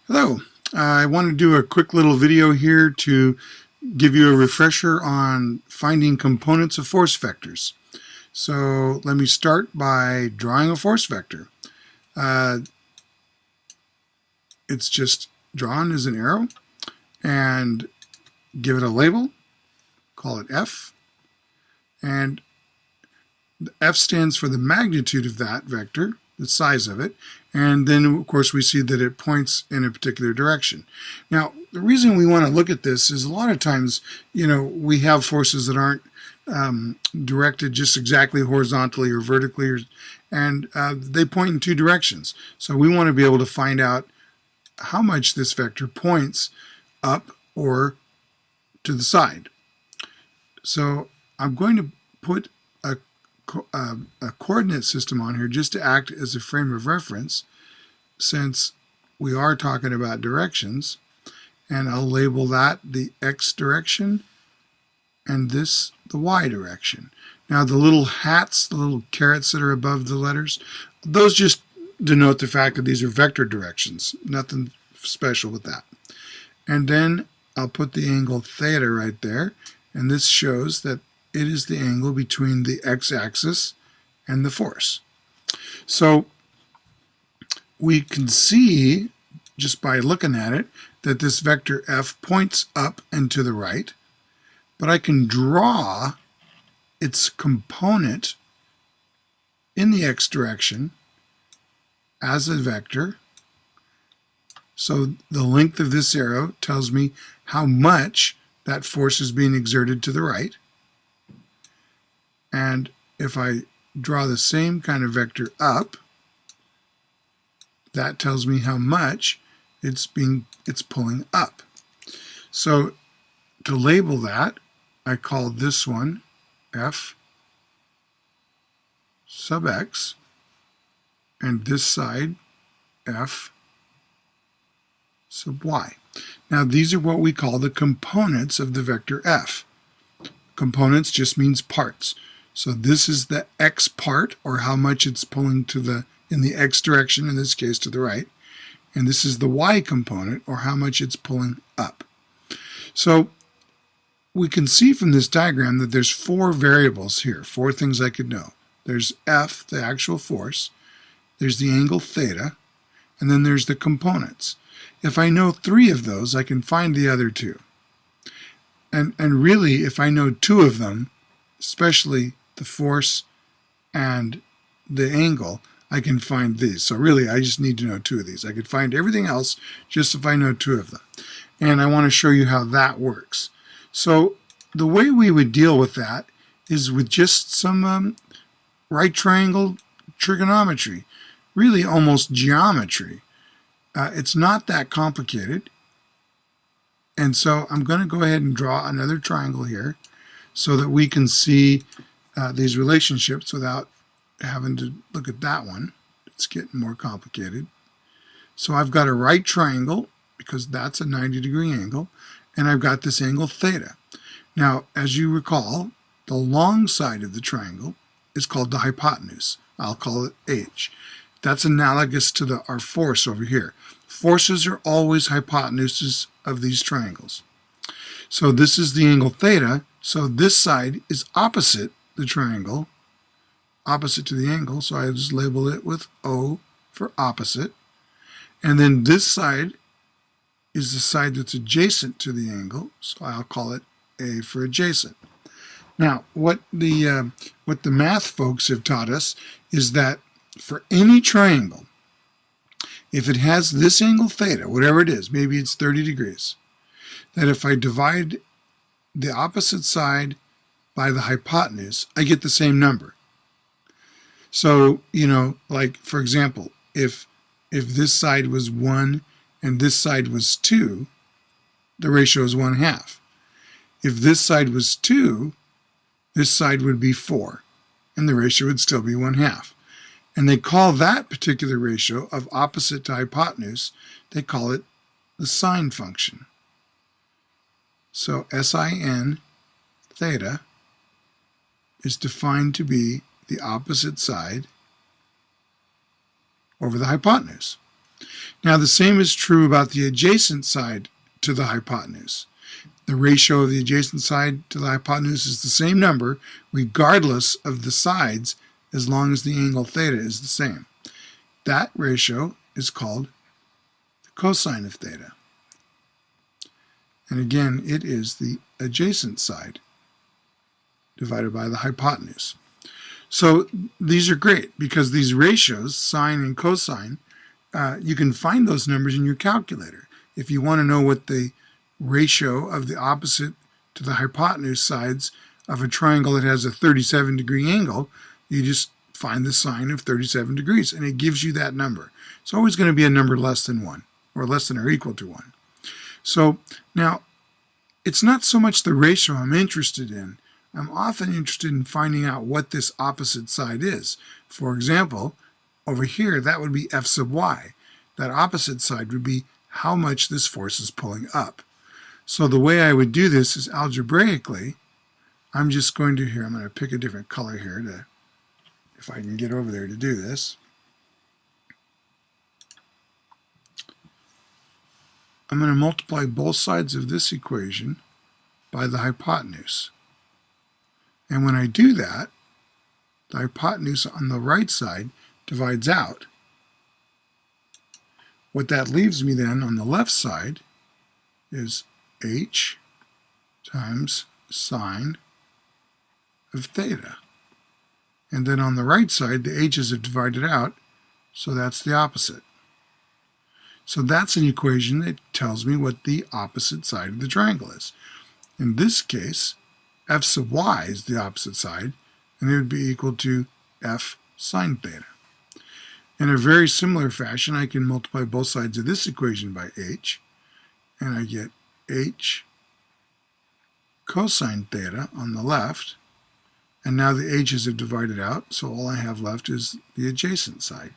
Hello, I want to do a quick little video here to give you a refresher on finding components of force vectors. So let me start by drawing a force vector. It's just drawn as an arrow and give it a label, call it F, and F stands for the magnitude of that vector, the size of it, and then of course we see that it points in a particular direction. Now the reason we want to look at this is a lot of times, we have forces that aren't directed just exactly horizontally or vertically, and they point in two directions. So we want to be able to find out how much this vector points up or to the side. So I'm going to put a coordinate system on here just to act as a frame of reference, since we are talking about directions, and I'll label that the X direction and this the Y direction. Now the little hats, the little carets that are above the letters, those just denote the fact that these are vector directions, nothing special with that. And then I'll put the angle theta right there, and this shows that it is the angle between the x-axis and the force. So we can see, just by looking at it, that this vector F points up and to the right, but I can draw its component in the x direction as a vector. So the length of this arrow tells me how much that force is being exerted to the right. And if I draw the same kind of vector up, that tells me how much it's pulling up. So to label that, I call this one F sub x, and this side F sub y. Now these are what we call the components of the vector F. Components just means parts. So this is the x part, or how much it's pulling in the x direction, in this case to the right, and this is the y component, or how much it's pulling up. So we can see from this diagram that there's four variables here, four things I could know. There's F, the actual force, there's the angle theta, and then there's the components. If I know three of those, I can find the other two. And really, if I know two of them, especially the force and the angle, I can find these. So really, I just need to know two of these. I could find everything else just if I know two of them. And I want to show you how that works. So the way we would deal with that is with just some right triangle trigonometry, really almost geometry. It's not that complicated. And so I'm going to go ahead and draw another triangle here so that we can see these relationships without having to look at that one. It's getting more complicated. So I've got a right triangle, because that's a 90-degree angle, and I've got this angle theta. Now, as you recall, the long side of the triangle is called the hypotenuse. I'll call it H. That's analogous to our force over here. Forces are always hypotenuses of these triangles. So this is the angle theta, so this side is opposite the triangle, opposite to the angle, so I just label it with O for opposite. And then this side is the side that's adjacent to the angle, so I'll call it A for adjacent. Now, what the math folks have taught us is that for any triangle, if it has this angle theta, whatever it is, maybe it's 30 degrees, that if I divide the opposite side by the hypotenuse, I get the same number. So, like for example, if this side was 1 and this side was 2, the ratio is 1/2. If this side was 2, this side would be 4, and the ratio would still be 1/2. And they call that particular ratio of opposite to hypotenuse, they call it the sine function. So sin theta is defined to be the opposite side over the hypotenuse. Now the same is true about the adjacent side to the hypotenuse. The ratio of the adjacent side to the hypotenuse is the same number regardless of the sides, as long as the angle theta is the same. That ratio is called the cosine of theta. And again, it is the adjacent side divided by the hypotenuse. So these are great because these ratios, sine and cosine, you can find those numbers in your calculator. If you want to know what the ratio of the opposite to the hypotenuse sides of a triangle that has a 37-degree angle, you just find the sine of 37 degrees, and it gives you that number. It's always going to be a number less than 1, or less than or equal to 1. So now, it's not so much the ratio I'm interested in. I'm often interested in finding out what this opposite side is. For example, over here, that would be F sub y. That opposite side would be how much this force is pulling up. So the way I would do this is algebraically, I'm just going to I'm going to pick a different color here to, if I can get over there to do this. I'm going to multiply both sides of this equation by the hypotenuse. And when I do that, the hypotenuse on the right side divides out. What that leaves me then on the left side is h times sine of theta. And then on the right side, the h's have divided out, so that's the opposite. So that's an equation that tells me what the opposite side of the triangle is. In this case, f sub y is the opposite side, and it would be equal to f sine theta. In a very similar fashion, I can multiply both sides of this equation by h, and I get h cosine theta on the left, and now the h's have divided out, so all I have left is the adjacent side.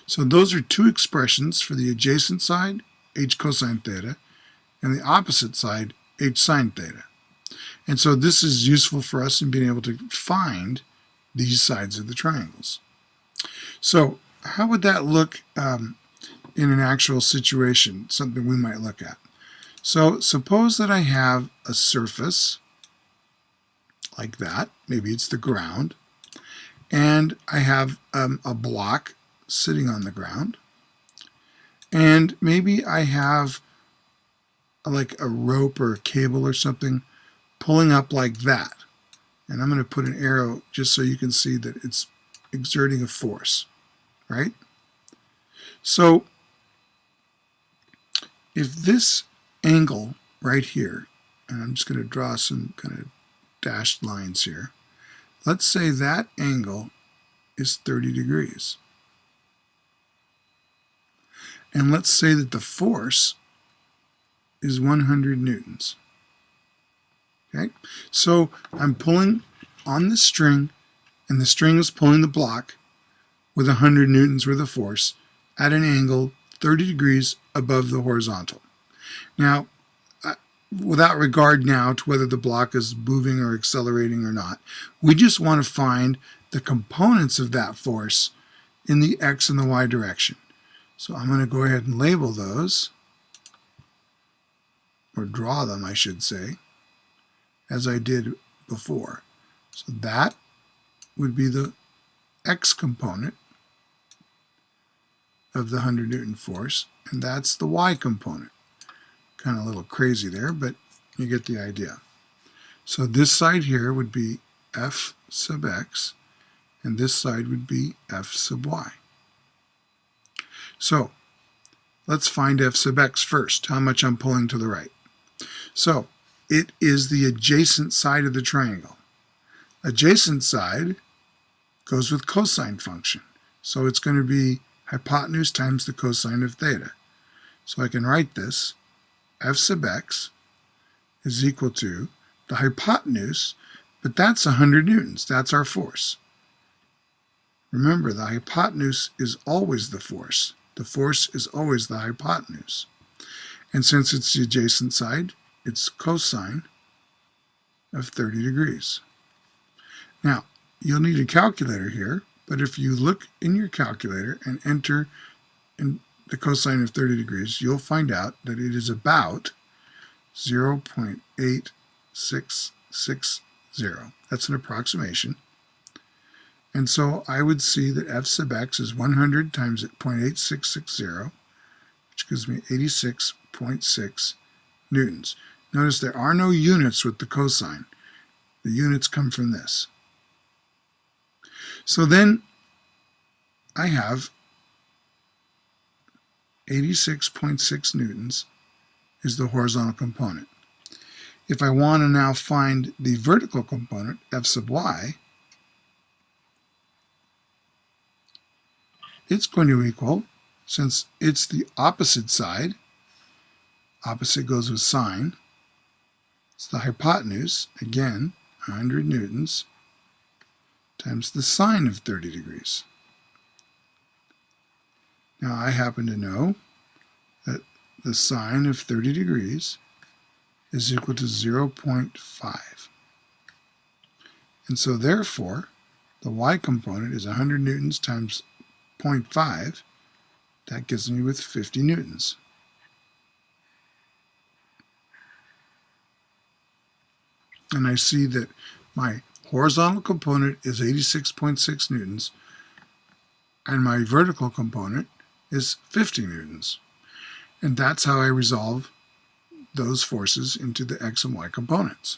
So those are two expressions for the adjacent side, h cosine theta, and the opposite side, h sine theta. And so this is useful for us in being able to find these sides of the triangles. So how would that look in an actual situation, something we might look at? So suppose that I have a surface like that, maybe it's the ground, and I have a block sitting on the ground, and maybe I have like a rope or a cable or something pulling up like that. And I'm going to put an arrow just so you can see that it's exerting a force, right? So if this angle right here, and I'm just going to draw some kind of dashed lines here, let's say that angle is 30 degrees. And let's say that the force is 100 newtons. Okay, so I'm pulling on the string, and the string is pulling the block with 100 newtons worth of force at an angle 30 degrees above the horizontal. Now, without regard now to whether the block is moving or accelerating or not, we just want to find the components of that force in the x and the y direction. So I'm going to go ahead and label those, or draw them, I should say, as I did before. So that would be the x component of the 100 Newton force, and that's the y component. Kind of a little crazy there, but you get the idea. So this side here would be F sub x, and this side would be F sub y. So let's find F sub x first, how much I'm pulling to the right. So it is the adjacent side of the triangle. Adjacent side goes with cosine function. So it's going to be hypotenuse times the cosine of theta. So I can write this, F sub x is equal to the hypotenuse, but that's 100 newtons. That's our force. Remember, the hypotenuse is always the force. The force is always the hypotenuse. And since it's the adjacent side, it's cosine of 30 degrees. Now, you'll need a calculator here, but if you look in your calculator and enter and the cosine of 30 degrees, you'll find out that it is about 0.8660. That's an approximation. And so I would see that f sub x is 100 times 0.8660, which gives me 86.6 newtons. Notice there are no units with the cosine. The units come from this. So then I have 86.6 newtons is the horizontal component. If I want to now find the vertical component, f sub y, it's going to equal, since it's the opposite side, opposite goes with sine, it's the hypotenuse, again, 100 newtons, times the sine of 30 degrees. Now I happen to know that the sine of 30 degrees is equal to 0.5. And so therefore, the y component is 100 newtons times 0.5. That gives me with 50 newtons. And I see that my horizontal component is 86.6 newtons, and my vertical component is 50 newtons. And that's how I resolve those forces into the x and y components.